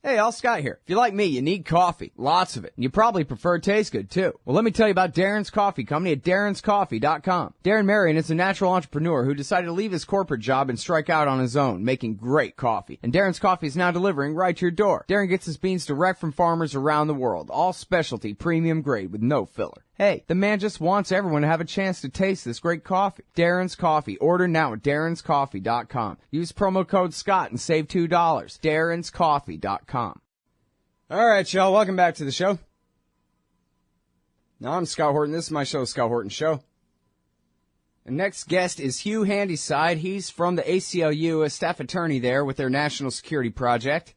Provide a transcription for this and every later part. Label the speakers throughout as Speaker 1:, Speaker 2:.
Speaker 1: Hey, all Scott here. If you're like me, you need coffee. Lots of it. And you probably prefer it tastes good, too. Well, let me tell you about Darren's Coffee Company at darrenscoffee.com. Darren Marion is a natural entrepreneur who decided to leave his corporate job and strike out on his own, making great coffee. And Darren's Coffee is now delivering right to your door. Darren gets his beans direct from farmers around the world. All specialty, premium grade with no filler. Hey, the man just wants everyone to have a chance to taste this great coffee. Darren's Coffee. Order now at darrenscoffee.com. Use promo code Scott and save $2. darrenscoffee.com. All right, y'all. Welcome back to the show. Now, I'm Scott Horton. This is my show, Scott Horton Show. The next guest is Hugh Handeyside. He's from the ACLU, a staff attorney there with their National Security Project.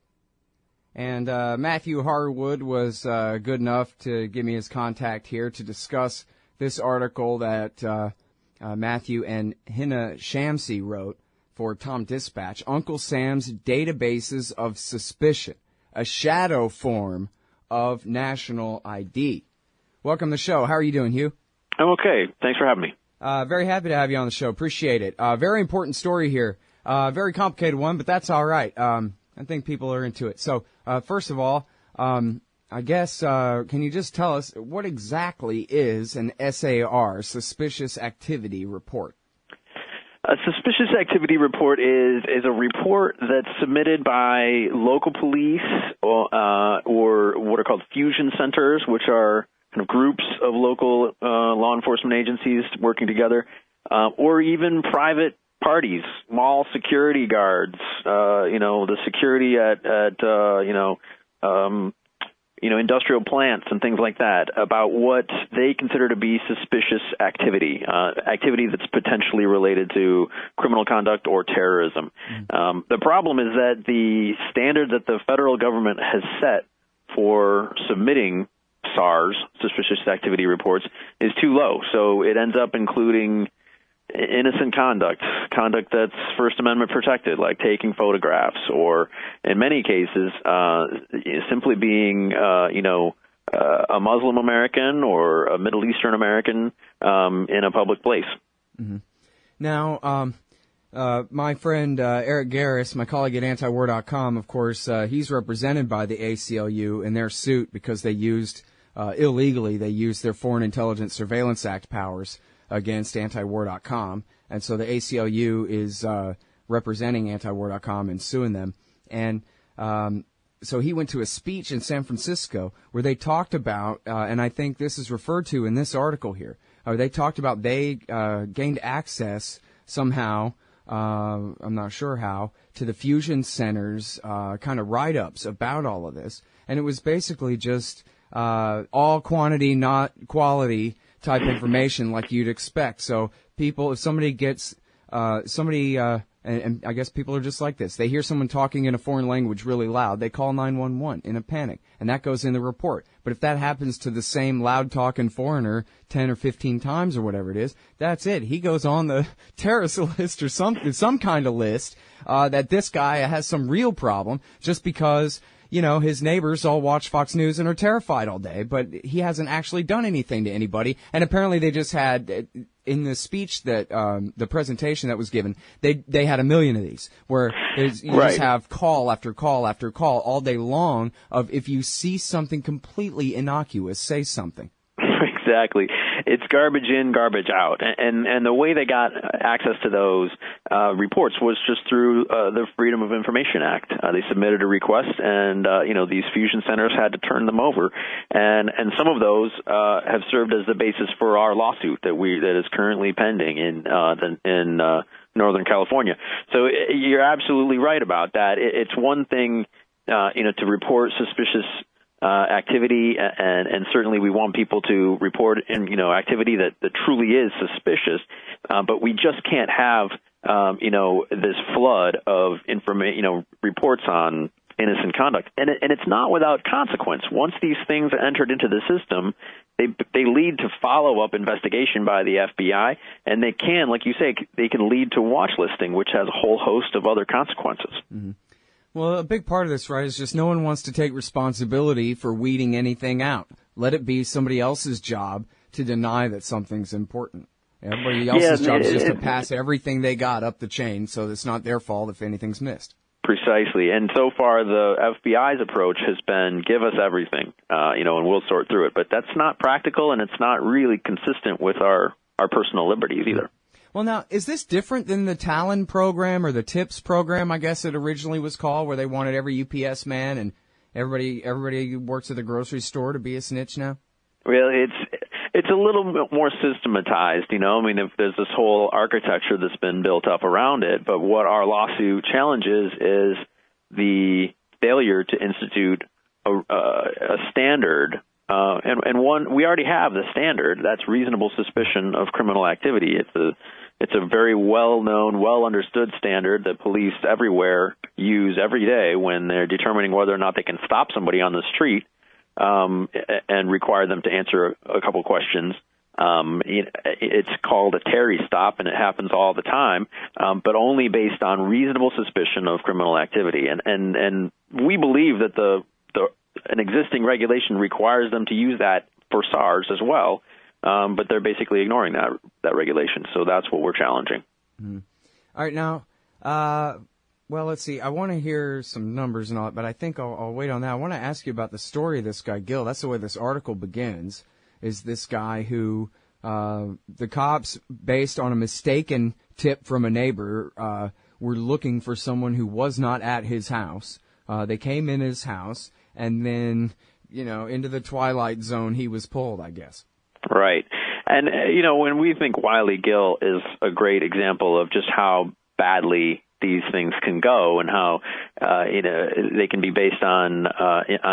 Speaker 1: And Matthew Harwood was good enough to give me his contact here to discuss this article that Matthew and Hina Shamsi wrote for Tom Dispatch, Uncle Sam's Databases of Suspicion, a shadow form of national ID. Welcome to the show. How are you doing, Hugh?
Speaker 2: I'm okay. Thanks for having me.
Speaker 1: Very happy to have you on the show. Appreciate it. Very important story here. Very complicated one, but that's all right. I think people are into it. So, first of all, I guess, can you just tell us what exactly is an SAR, Suspicious Activity Report?
Speaker 2: A suspicious activity report is a report that's submitted by local police or what are called fusion centers, which are kind of groups of local law enforcement agencies working together, or even private parties, mall security guards, the security at industrial plants and things like that, about what they consider to be suspicious activity that's potentially related to criminal conduct or terrorism. The problem is that the standard that the federal government has set for submitting SARS, suspicious activity reports, is too low. So it ends up including innocent conduct that's First Amendment protected, like taking photographs, or in many cases, simply being, a Muslim American or a Middle Eastern American in a public place.
Speaker 1: Mm-hmm. Now, my friend Eric Garris, my colleague at antiwar.com, of course, he's represented by the ACLU in their suit because they used, illegally, their Foreign Intelligence Surveillance Act powers against antiwar.com, and so the ACLU is representing antiwar.com and suing them. And so he went to a speech in San Francisco where they talked about, and I think this is referred to in this article here, they talked about they gained access somehow, I'm not sure how, to the fusion centers kind of write-ups about all of this. And it was basically just all quantity, not quality type information like you'd expect. So people, if somebody gets, and I guess people are just like this. They hear someone talking in a foreign language really loud. They call 911 in a panic, and that goes in the report. But if that happens to the same loud-talking foreigner 10 or 15 times or whatever it is, that's it. He goes on the terrorist list or some kind of list that this guy has some real problem just because, his neighbors all watch Fox News and are terrified all day, but he hasn't actually done anything to anybody. And apparently they just had, in the speech that, the presentation that was given, they had 1 million of these, where you just have call after call after call all day long of if you see something completely innocuous, say something.
Speaker 2: Exactly. It's garbage in, garbage out. And the way they got access to those reports was just through the Freedom of Information Act. They submitted a request, and these fusion centers had to turn them over. And some of those have served as the basis for our lawsuit that is currently pending in Northern California. So you're absolutely right about that. It's one thing, to report suspicious activity, and certainly we want people to report activity that truly is suspicious, but we just can't have this flood of reports on innocent conduct, and it's not without consequence. Once these things are entered into the system, they lead to follow-up investigation by the FBI, and they can, like you say, they can lead to watch listing, which has a whole host of other consequences.
Speaker 1: Mm-hmm. Well, a big part of this, right, is just no one wants to take responsibility for weeding anything out. Let it be somebody else's job to deny that something's important. Everybody else's job is just to pass everything they got up the chain so it's not their fault if anything's missed.
Speaker 2: Precisely. And so far, the FBI's approach has been give us everything, and we'll sort through it. But that's not practical, and it's not really consistent with our personal liberties either.
Speaker 1: Well, now, is this different than the Talon program or the TIPS program, I guess it originally was called, where they wanted every UPS man and everybody who works at the grocery store to be a snitch now?
Speaker 2: Well, it's a little bit more systematized, if there's this whole architecture that's been built up around it, but what our lawsuit challenges is the failure to institute a standard, and one, we already have the standard, that's reasonable suspicion of criminal activity. It's a very well-known, well-understood standard that police everywhere use every day when they're determining whether or not they can stop somebody on the street and require them to answer a couple questions. It's called a Terry stop, and it happens all the time, but only based on reasonable suspicion of criminal activity. And we believe that an existing regulation requires them to use that for SARS as well, but they're basically ignoring that regulation. So that's what we're challenging.
Speaker 1: Mm-hmm. All right, now, well, let's see. I want to hear some numbers and all that, but I think I'll wait on that. I want to ask you about the story of this guy, Gil. That's the way this article begins, is this guy who the cops, based on a mistaken tip from a neighbor, were looking for someone who was not at his house. They came in his house, and then, into the twilight zone he was pulled, I guess.
Speaker 2: Right. And, when we think Wiley Gill is a great example of just how badly these things can go and how, they can be based on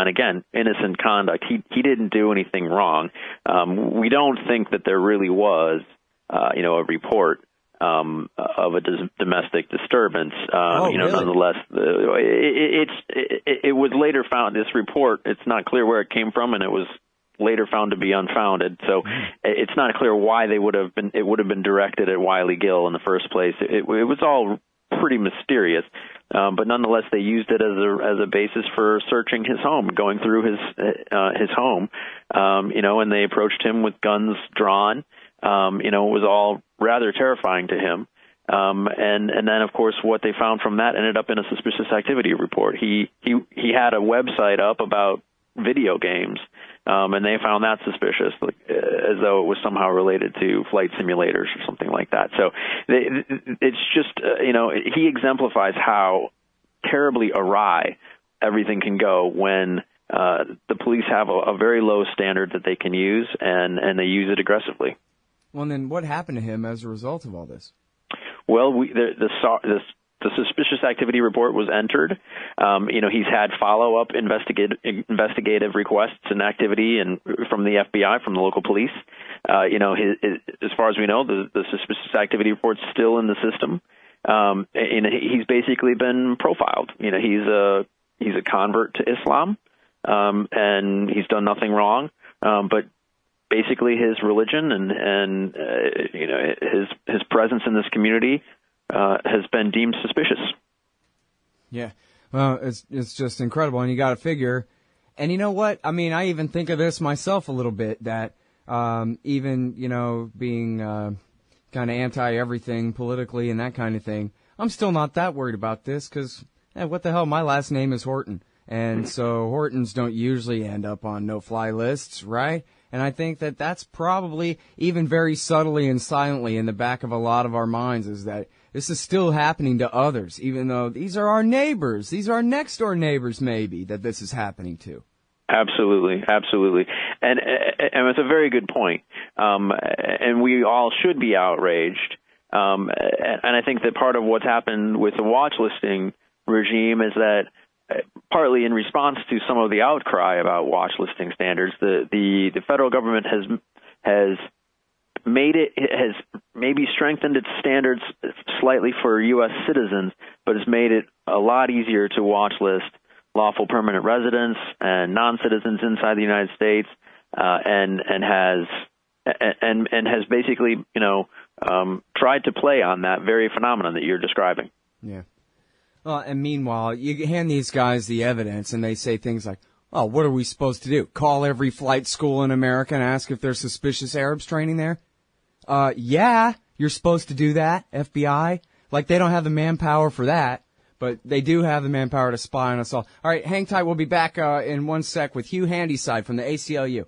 Speaker 2: again, innocent conduct. He didn't do anything wrong. We don't think that there really was, a report of a domestic disturbance.
Speaker 1: Really?
Speaker 2: Nonetheless, it was later found, this report, it's not clear where it came from, and it was later found to be unfounded. So it's not clear why it would have been directed at Wiley Gill in the first place. It was all pretty mysterious, but nonetheless, they used it as a basis for searching his home, going through his home, and they approached him with guns drawn. It was all rather terrifying to him. And then, of course, what they found from that ended up in a suspicious activity report. He had a website up about video games, and they found that suspicious, as though it was somehow related to flight simulators or something like that. So it's just, he exemplifies how terribly awry everything can go when the police have a very low standard that they can use, and they use it aggressively.
Speaker 1: Well, and then what happened to him as a result of all this?
Speaker 2: Well, the suspicious activity report was entered. He's had follow-up investigative requests and activity from the FBI, from the local police. As far as we know, the suspicious activity report's still in the system. He's basically been profiled. He's a convert to Islam, and he's done nothing wrong. But basically, his religion and his presence in this community has been deemed suspicious. Yeah.
Speaker 1: Well, it's just incredible. And you got to figure, and you know what? I mean, I even think of this myself a little bit, that even, being kind of anti-everything politically and that kind of thing, I'm still not that worried about this because, what the hell? My last name is Horton. And so Hortons don't usually end up on no-fly lists, right? And I think that that's probably, even very subtly and silently in the back of a lot of our minds, is that this is still happening to others, even though these are our neighbors. These are our next-door neighbors, maybe, that this is happening to.
Speaker 2: Absolutely. And it's a very good point. And we all should be outraged. And I think that part of what's happened with the watch listing regime is that partly in response to some of the outcry about watch listing standards, the federal government has maybe strengthened its standards slightly for U.S. citizens, but has made it a lot easier to watch list lawful permanent residents and non-citizens inside the United States, and has basically tried to play on that very phenomenon that you're describing.
Speaker 1: Yeah. Well, and meanwhile, you hand these guys the evidence, and they say things like, "Oh, what are we supposed to do? Call every flight school in America and ask if there's suspicious Arabs training there?" Yeah, you're supposed to do that, FBI. Like, they don't have the manpower for that. but they do have the manpower to spy on us all. All right, hang tight. We'll be back in one sec with Hugh Handeyside from the ACLU.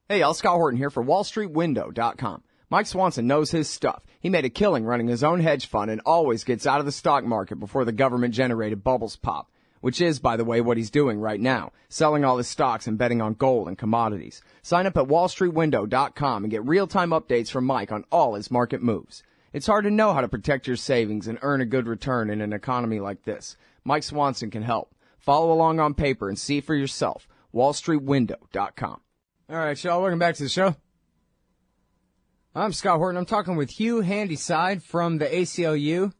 Speaker 1: Hey, y'all, Scott Horton here for wallstreetwindow.com. Mike Swanson knows his stuff. He made a killing running his own hedge fund and always gets out of the stock market before the government-generated bubbles pop, which is, by the way, what he's doing right now, selling all his stocks and betting on gold and commodities. Sign up at wallstreetwindow.com and get real-time updates from Mike on all his market moves. It's hard to know how to protect your savings and earn a good return in an economy like this. Mike Swanson can help. Follow along on paper and see for yourself. wallstreetwindow.com. All right, y'all, welcome back to the show. I'm Scott Horton. I'm talking with Hugh Handeyside from the ACLU.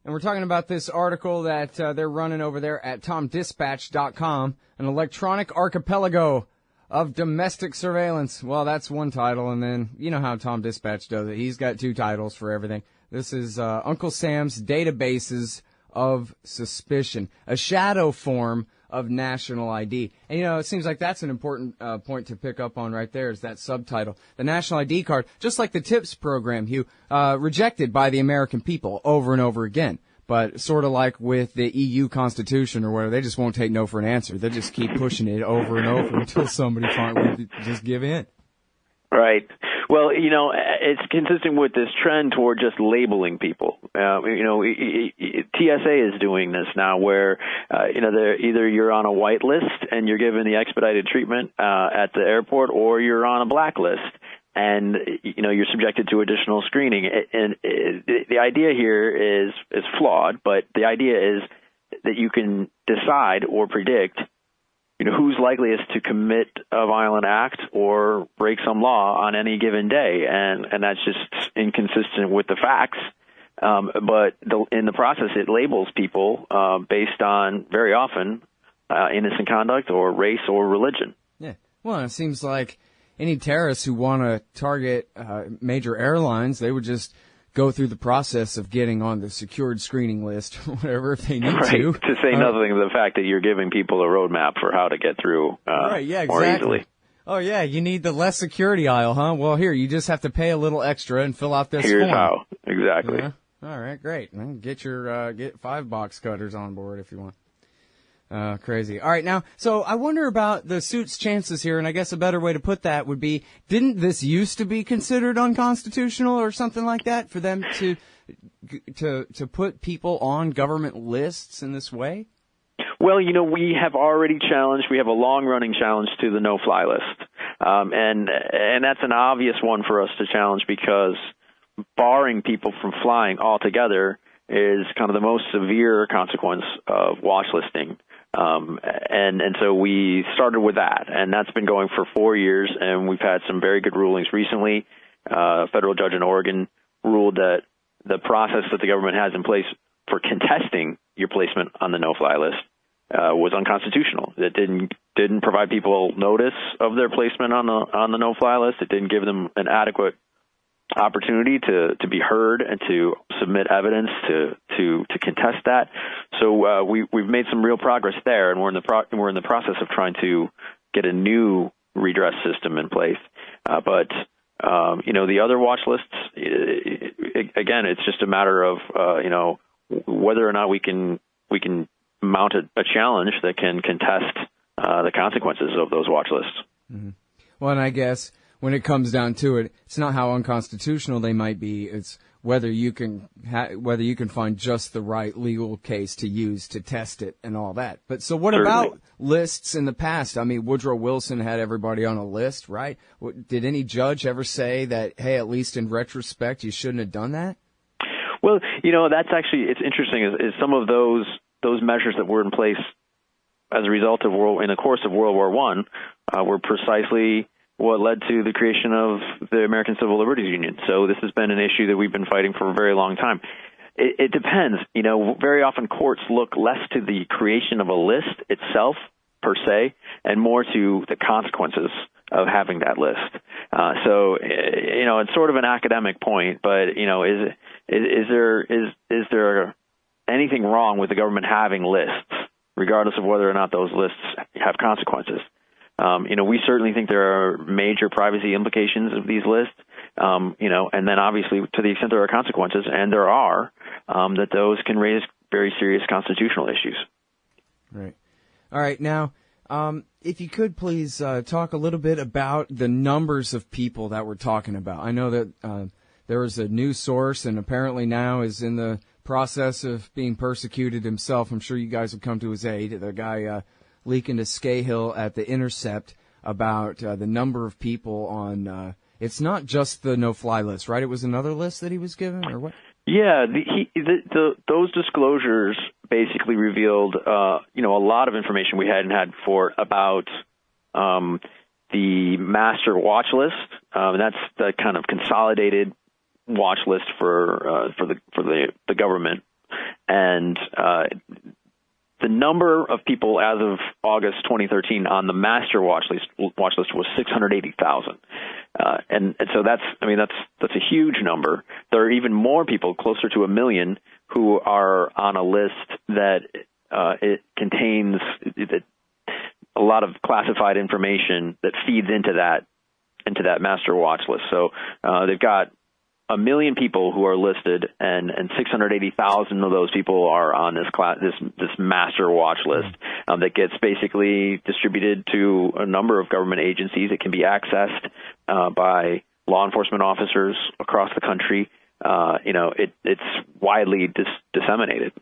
Speaker 1: And we're talking about this article that they're running over there at TomDispatch.com, an electronic archipelago of domestic surveillance. Well, that's one title, and then you know how Tom Dispatch does it. He's got two titles for everything. This is Uncle Sam's Databases of Suspicion, a shadow form of national ID. And, you know, it seems like that's an important point to pick up on right there is that subtitle. The national ID card, just like the TIPS program, Hugh, rejected by the American people over and over again. But sort of like with the EU Constitution or whatever, they just won't take no for an answer. They'll just keep pushing it over and over until somebody finally just give in.
Speaker 2: Right. Well, you know, it's consistent with this trend toward just labeling people. You know, TSA is doing this now where, you know, either you're on a white list and you're given the expedited treatment at the airport, or you're on a blacklist and, you know, you're subjected to additional screening. And the idea here is flawed, but the idea is that you can decide or predict, you know, who's likeliest to commit a violent act or break some law on any given day, and that's just inconsistent with the facts. But in the process, it labels people based on, very often, innocent conduct or race or religion.
Speaker 1: Yeah. Well, it seems like any terrorists who want to target major airlines, they would just go through the process of getting on the secured screening list or whatever if they need to.
Speaker 2: To say nothing of the fact that you're giving people a roadmap for how to get through
Speaker 1: right, yeah,
Speaker 2: more
Speaker 1: exactly.
Speaker 2: easily.
Speaker 1: Oh, yeah, you need the less security aisle, huh? Well, here, you just have to pay a little extra and fill out this
Speaker 2: Here's
Speaker 1: form.
Speaker 2: how. Exactly.
Speaker 1: Yeah. All right, great. Get your get 5 box cutters on board if you want. Crazy. All right, now, so I wonder about the suit's chances here, and I guess a better way to put that would be, didn't this used to be considered unconstitutional or something like that for them to put people on government lists in this way?
Speaker 2: Well, you know, we have already challenged, we have a long-running challenge to the no-fly list. And that's an obvious one for us to challenge because barring people from flying altogether is kind of the most severe consequence of watch listing. And so we started with that, and that's been going for 4 years, and we've had some very good rulings recently. A federal judge in Oregon ruled that the process that the government has in place for contesting your placement on the no-fly list was unconstitutional. It didn't provide people notice of their placement on the no-fly list. It didn't give them an adequate opportunity to be heard and to submit evidence to contest that. So we've made some real progress there, and we're in the process of trying to get a new redress system in place. But you know, the other watch lists, again, it's just a matter of you know, whether or not we can mount a challenge that can contest the consequences of those watch lists.
Speaker 1: Mm-hmm. Well, and I guess when it comes down to it, it's not how unconstitutional they might be. It's whether you can find just the right legal case to use to test it and all that. But so what
Speaker 2: Certainly.
Speaker 1: about lists in the past? I mean, Woodrow Wilson had everybody on a list, right? Did any judge ever say that, hey, at least in retrospect, you shouldn't have done that?
Speaker 2: Well, you know, that's actually, it's interesting is some of those measures that were in place as a result of in the course of World War I were precisely what led to the creation of the American Civil Liberties Union. So this has been an issue that we've been fighting for a very long time. It depends. You know, very often courts look less to the creation of a list itself, per se, and more to the consequences of having that list. So, you know, it's sort of an academic point, but, you know, is there anything wrong with the government having lists, regardless of whether or not those lists have consequences? You know, we certainly think there are major privacy implications of these lists, you know, and then obviously to the extent there are consequences, and there are, that those can raise very serious constitutional issues.
Speaker 1: Right. All right. Now, if you could please talk a little bit about the numbers of people that we're talking about. I know that there was a news source and apparently now is in the process of being persecuted himself. I'm sure you guys have come to his aid. The guy leaking to Scahill at The Intercept about the number of people on it's not just the no-fly list, right? It was another list that he was given, or what?
Speaker 2: Yeah, those disclosures basically revealed, a lot of information we hadn't had before about the master watch list. And that's the kind of consolidated watch list for the government, and the number of people as of August 2013 on the master watch list was 680,000, and so that's a huge number. There are even more people, closer to 1 million, who are on a list that it contains a lot of classified information that feeds into that master watch list. So they've got 1 million people who are listed, and 680,000 of those people are on this master watch list that gets basically distributed to a number of government agencies. It can be accessed by law enforcement officers across the country. It's widely disseminated.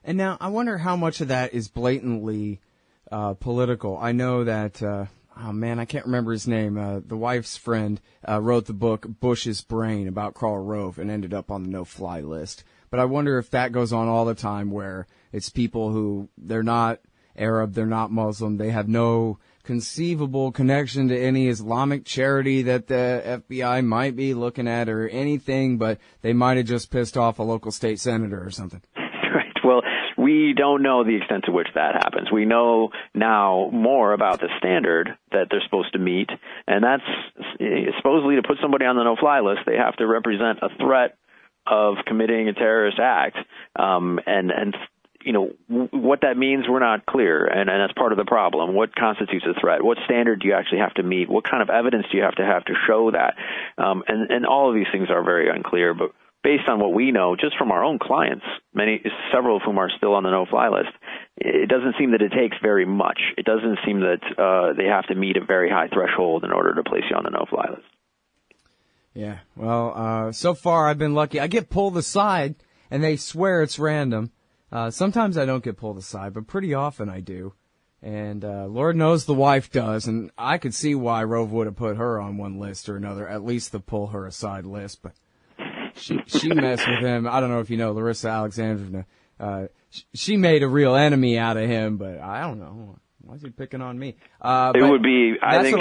Speaker 1: And now I wonder how much of that is blatantly political. I know that. Oh, man, I can't remember his name. The wife's friend wrote the book Bush's Brain about Karl Rove and ended up on the no-fly list. But I wonder if that goes on all the time, where it's people who, they're not Arab, they're not Muslim, they have no conceivable connection to any Islamic charity that the FBI might be looking at or anything, but they might have just pissed off a local state senator or something.
Speaker 2: Right. Well, we don't know the extent to which that happens. We know now more about the standard that they're supposed to meet, and that's supposedly to put somebody on the no-fly list, they have to represent a threat of committing a terrorist act. What that means, we're not clear, and that's part of the problem. What constitutes a threat? What standard do you actually have to meet? What kind of evidence do you have to show that? And all of these things are very unclear, but based on what we know, just from our own clients, several of whom are still on the no-fly list, it doesn't seem that it takes very much. It doesn't seem that they have to meet a very high threshold in order to place you on the no-fly list.
Speaker 1: Yeah, well, so far I've been lucky. I get pulled aside, and they swear it's random. Sometimes I don't get pulled aside, but pretty often I do. And Lord knows the wife does, and I could see why Rove would have put her on one list or another, at least the pull her aside list, but She messed with him. I don't know if you know Larissa Alexandrovna. She made a real enemy out of him, but I don't know. Why is he picking on me?
Speaker 2: I think it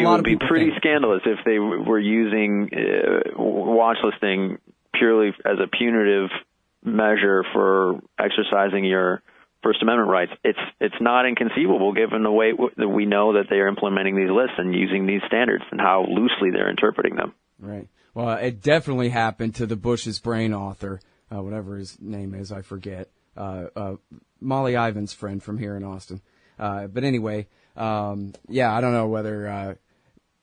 Speaker 2: would be pretty scandalous if they were using watch listing purely as a punitive measure for exercising your First Amendment rights. It's not inconceivable, given the way that we know that they are implementing these lists and using these standards and how loosely they're interpreting them.
Speaker 1: Right. Well, it definitely happened to the Bush's Brain author, whatever his name is, I forget. Molly Ivan's friend from here in Austin. But anyway, I don't know whether,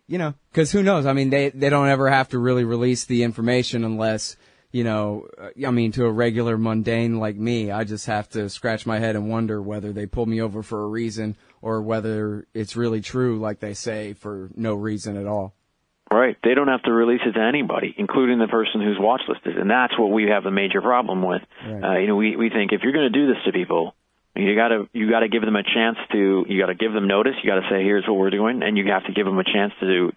Speaker 1: because who knows? I mean, they don't ever have to really release the information unless, to a regular mundane like me, I just have to scratch my head and wonder whether they pulled me over for a reason or whether it's really true, like they say, for no reason at all.
Speaker 2: Right. They don't have to release it to anybody, including the person who's watch listed. And that's what we have a major problem with. Right. We think if you're going to do this to people, you got to give them a chance you got to give them notice. You got to say, here's what we're doing. And you have to give them a chance to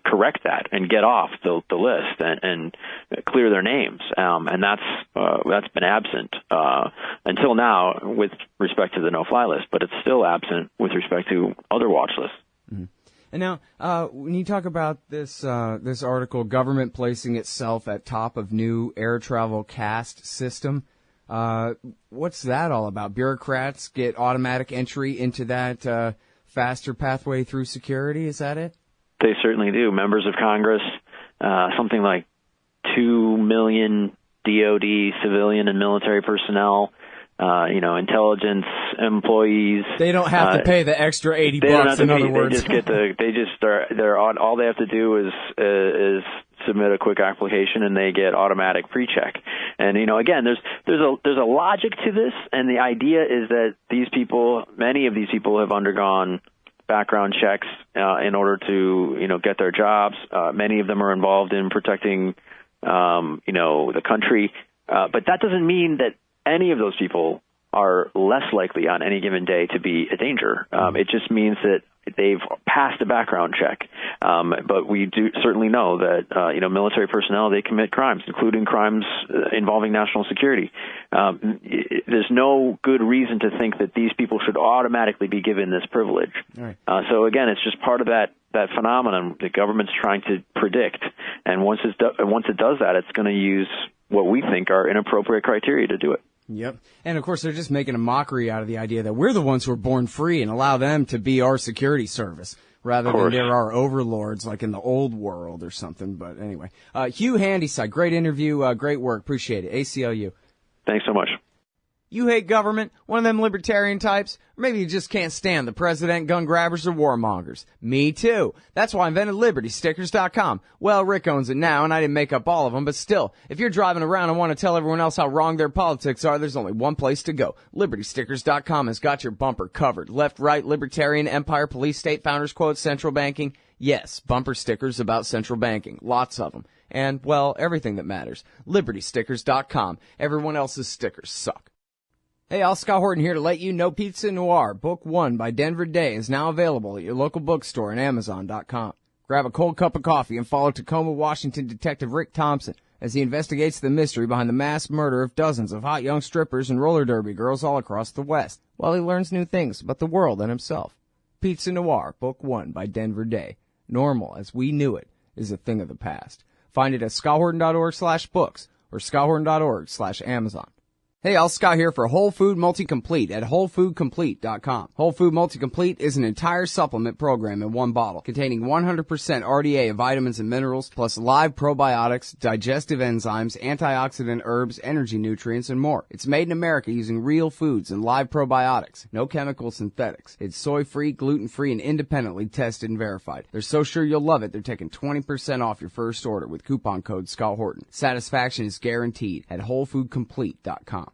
Speaker 2: correct that and get off the list and clear their names. And that's been absent until now with respect to the no-fly list, but it's still absent with respect to other watch lists.
Speaker 1: Mm-hmm. And now, when you talk about this article, government placing itself at top of new air travel caste system, what's that all about? Bureaucrats get automatic entry into that faster pathway through security? Is that it?
Speaker 2: They certainly do. Members of Congress, something like 2 million DOD civilian and military personnel, intelligence employees.
Speaker 1: They don't have to pay the extra $80. In other words,
Speaker 2: all they have to do is submit a quick application and they get automatic pre-check. And again, there's a logic to this, and the idea is that many of these people have undergone background checks in order to get their jobs. Many of them are involved in protecting the country, but that doesn't mean that any of those people are less likely on any given day to be a danger. It just means that they've passed a background check. But we do certainly know that, military personnel, they commit crimes, including crimes involving national security. There's no good reason to think that these people should automatically be given this privilege.
Speaker 1: Right.
Speaker 2: So again, it's just part of that phenomenon the government's trying to predict. And once it does that, it's going to use what we think are inappropriate criteria to do it.
Speaker 1: Yep. And, of course, they're just making a mockery out of the idea that we're the ones who are born free and allow them to be our security service rather than they're our overlords like in the old world or something. But anyway, Hugh Handeyside, great interview, great work. Appreciate it. ACLU.
Speaker 2: Thanks so much.
Speaker 1: You hate government? One of them libertarian types? Or maybe you just can't stand the president, gun grabbers, or warmongers. Me too. That's why I invented LibertyStickers.com. Well, Rick owns it now, and I didn't make up all of them, but still, if you're driving around and want to tell everyone else how wrong their politics are, there's only one place to go. LibertyStickers.com has got your bumper covered. Left, right, libertarian, empire, police, state, founders quotes, central banking. Yes, bumper stickers about central banking. Lots of them. And, well, everything that matters. LibertyStickers.com. Everyone else's stickers suck. Hey, all, Scott Horton here to let you know Pizza Noir, Book 1 by Denver Day is now available at your local bookstore and Amazon.com. Grab a cold cup of coffee and follow Tacoma, Washington Detective Rick Thompson as he investigates the mystery behind the mass murder of dozens of hot young strippers and roller derby girls all across the West, while he learns new things about the world and himself. Pizza Noir, Book 1 by Denver Day. Normal, as we knew it, is a thing of the past. Find it at scotthorton.org/books or scotthorton.org/Amazon. Hey, all, Scott here for Whole Food Multi-Complete at WholeFoodComplete.com. Whole Food Multi-Complete is an entire supplement program in one bottle containing 100% RDA of vitamins and minerals, plus live probiotics, digestive enzymes, antioxidant herbs, energy nutrients, and more. It's made in America using real foods and live probiotics. No chemical synthetics. It's soy-free, gluten-free, and independently tested and verified. They're so sure you'll love it, they're taking 20% off your first order with coupon code Scott Horton. Satisfaction is guaranteed at WholeFoodComplete.com.